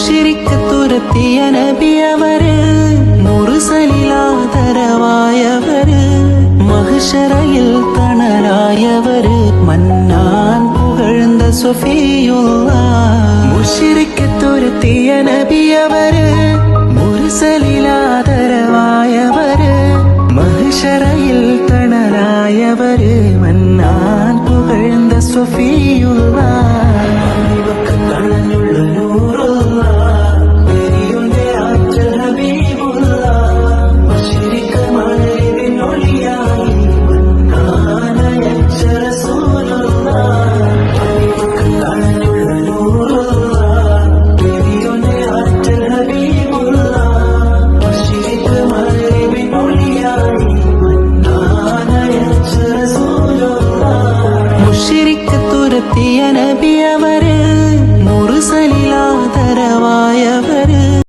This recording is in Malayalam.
മുശ്രിക്ക് തുരത്തിയ നബിയവര്, മുർസലിലാദരവായവര്, മഹ്ശറയിൽ തണലായവര്, മന്നാൻ പുകഴ്ന്ന സഫിയുള്ളാഹ്. മുശ്രിക്ക് തുരത്തിയ നബിയവര്, മുർസലിലാദരവായവര്, മഹ്ശറയിൽ തണലായവര്, മന്നാൻ പുകഴ്ന്ന സഫിയുള്ളാഹ്. മുശ്രിക്ക് തുരത്തിയ നബിയവര്, മുർസലിലാദരവായവര്,